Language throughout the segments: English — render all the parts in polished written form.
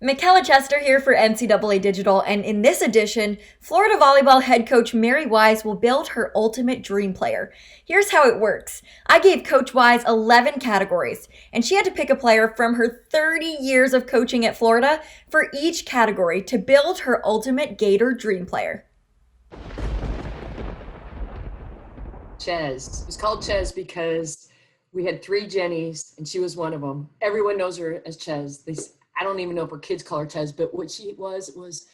Michaela Chester here for NCAA Digital, and in this edition, Florida volleyball head coach Mary Wise will build her ultimate dream player. Here's how it works. I gave Coach Wise 11 categories, and she had to pick a player from her 30 years of coaching at Florida for each category to build her ultimate Gator dream player. Ches. It was called Ches because we had three Jennies, and she was one of them. Everyone knows her as Ches. I don't even know if her kids call her Ches, but what she was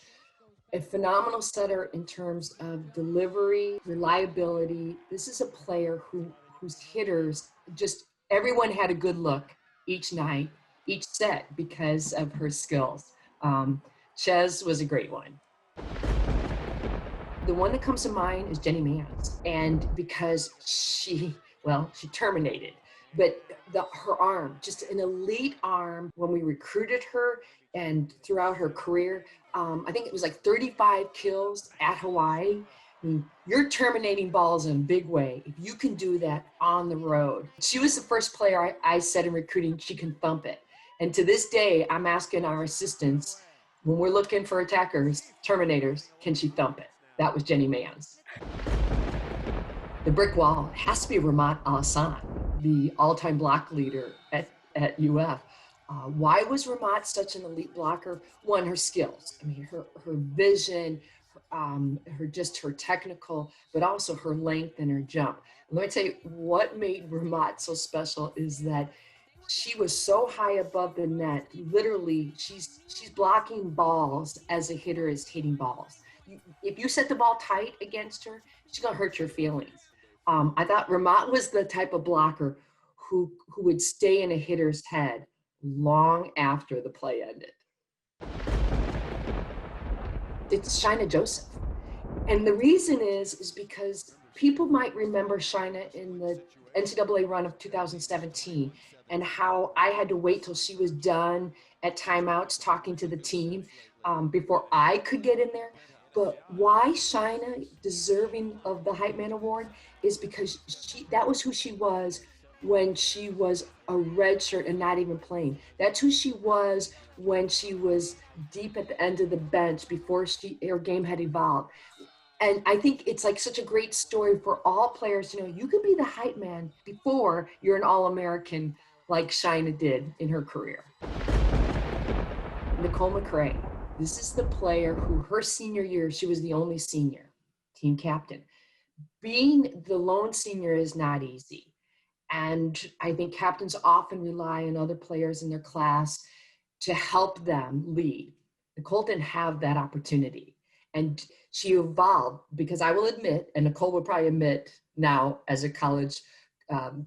a phenomenal setter in terms of delivery, reliability. This is a player whose hitters, just everyone had a good look each night, each set because of her skills. Ches was a great one. The one that comes to mind is Jenny Mans, and because she terminated, but her arm, just an elite arm. When we recruited her and throughout her career, I think it was like 35 kills at Hawaii. I mean, you're terminating balls in a big way if you can do that on the road. She was the first player I said in recruiting, she can thump it. And to this day, I'm asking our assistants, when we're looking for attackers, terminators, can she thump it? That was Jenny Mans. The brick wall has to be Vernon Alasan, the all-time block leader at UF. Why was Vermont such an elite blocker? One, her skills. I mean, her vision, her technical, but also her length and her jump. And let me tell you, what made Vermont so special is that she was so high above the net. Literally, she's blocking balls as a hitter is hitting balls. If you set the ball tight against her, she's gonna hurt your feelings. I thought Vermont was the type of blocker who would stay in a hitter's head long after the play ended. It's Shaina Joseph. And the reason is because people might remember Shaina in the NCAA run of 2017 and how I had to wait till she was done at timeouts talking to the team before I could get in there. But why Shaina deserving of the Hype Man Award is because that was who she was when she was a redshirt and not even playing. That's who she was when she was deep at the end of the bench before her game had evolved. And I think it's like such a great story for all players to know you could be the hype man before you're an All-American like Shaina did in her career. Nicole McRae. This is the player who her senior year, she was the only senior, team captain. Being the lone senior is not easy. And I think captains often rely on other players in their class to help them lead. Nicole didn't have that opportunity. And she evolved because I will admit, and Nicole would probably admit now as a college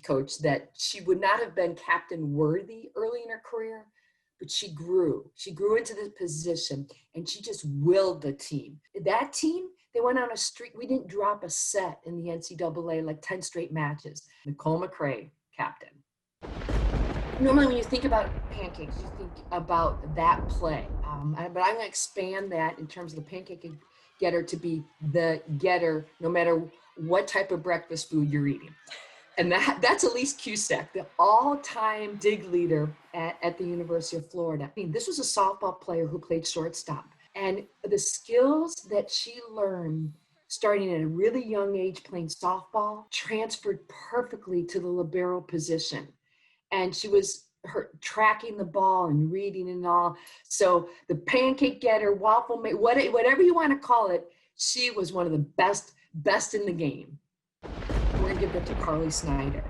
coach, that she would not have been captain worthy early in her career. But she grew into this position, and she just willed the team. That team, they went on a streak. We didn't drop a set in the NCAA, like 10 straight matches. Nicole McRae, captain. Normally when you think about pancakes, you think about that play. But I'm going to expand that in terms of the pancake getter to be the getter no matter what type of breakfast food you're eating. And that's Elise Cusack, the all-time dig leader at the University of Florida. I mean, this was a softball player who played shortstop. And the skills that she learned starting at a really young age playing softball transferred perfectly to the libero position. And she was tracking the ball and reading and all. So the pancake getter, waffle maker, whatever you want to call it, she was one of the best in the game. We're going to give that to Carly Snyder.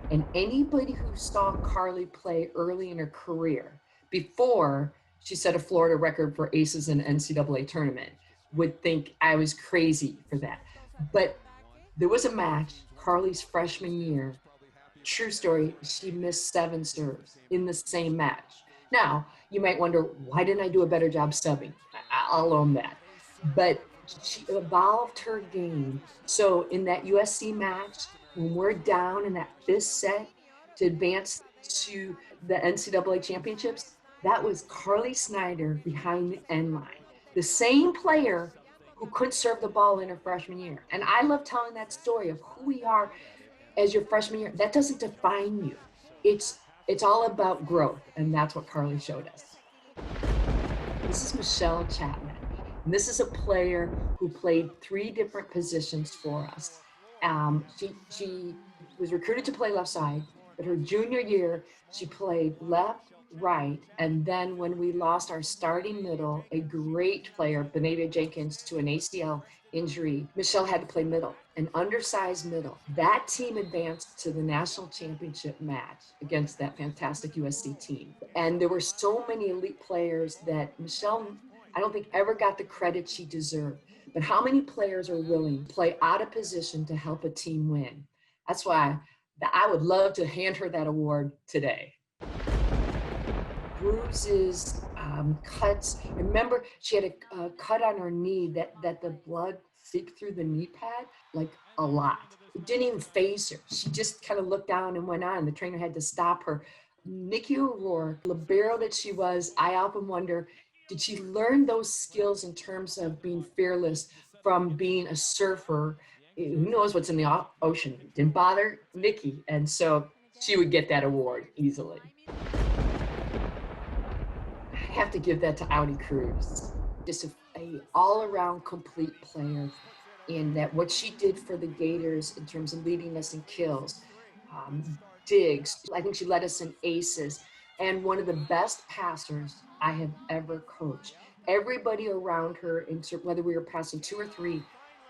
And anybody who saw Carly play early in her career, before she set a Florida record for aces in the NCAA tournament, would think I was crazy for that. But there was a match, Carly's freshman year. True story, she missed 7 serves in the same match. Now, you might wonder, why didn't I do a better job subbing? I'll own that. But she evolved her game. So in that USC match, when we're down in that 5th set to advance to the NCAA championships, that was Carly Snyder behind the end line. The same player who couldn't serve the ball in her freshman year. And I love telling that story of who we are as your freshman year. That doesn't define you. It's all about growth. And that's what Carly showed us. This is Michelle Chapman. And this is a player who played 3 different positions for us. She was recruited to play left side, but her junior year, she played left, right, and then when we lost our starting middle, a great player, Benita Jenkins, to an ACL injury, Michelle had to play middle, an undersized middle. That team advanced to the national championship match against that fantastic USC team. And there were so many elite players that Michelle, I don't think, ever got the credit she deserved. But how many players are willing to play out of position to help a team win? That's why I would love to hand her that award today. Bruises, cuts. Remember, she had a cut on her knee that the blood seeped through the knee pad like a lot. It didn't even faze her. She just kind of looked down and went on. The trainer had to stop her. Nikki O'Rourke, libero that she was, I often wonder, did she learn those skills in terms of being fearless from being a surfer? Who knows what's in the ocean? Didn't bother Nikki. And so she would get that award easily. I have to give that to Audie Cruz. Just a all-around complete player in that what she did for the Gators in terms of leading us in kills, digs. I think she led us in aces, and one of the best passers I have ever coached. Everybody around her, whether we were passing 2 or 3,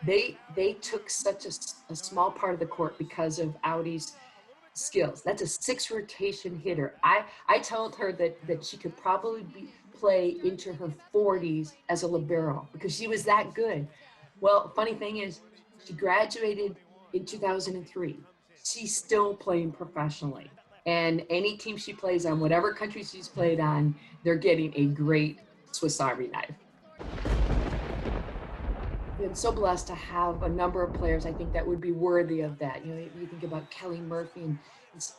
they took such a small part of the court because of Audie's skills. That's a 6 rotation hitter. I told her that she could probably play into her 40s as a libero because she was that good. Well, funny thing is, she graduated in 2003. She's still playing professionally. And any team she plays on, whatever country she's played on, they're getting a great Swiss Army knife. Been so blessed to have a number of players I think that would be worthy of that. You know, you think about Kelly Murphy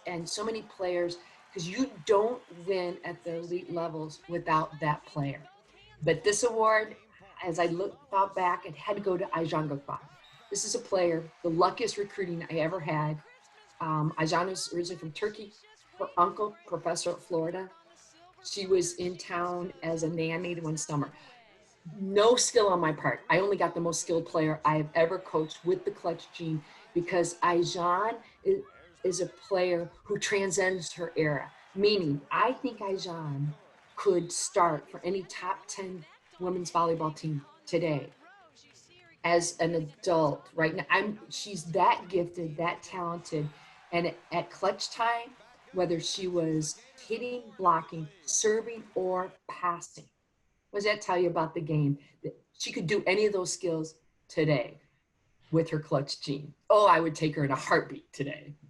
and so many players, because you don't win at the elite levels without that player. But this award, as I thought back, it had to go to Ayjan Gökban. This is a player, the luckiest recruiting I ever had. Ayjan was originally from Turkey. Her uncle, professor at Florida. She was in town as a nanny one summer. No skill on my part. I only got the most skilled player I have ever coached with the clutch gene because Ayjan is a player who transcends her era. Meaning, I think Ayjan could start for any top 10 women's volleyball team today as an adult right now. She's that gifted, that talented, and at clutch time, whether she was hitting, blocking, serving, or passing. What does that tell you about the game? That she could do any of those skills today with her clutch gene. Oh, I would take her in a heartbeat today.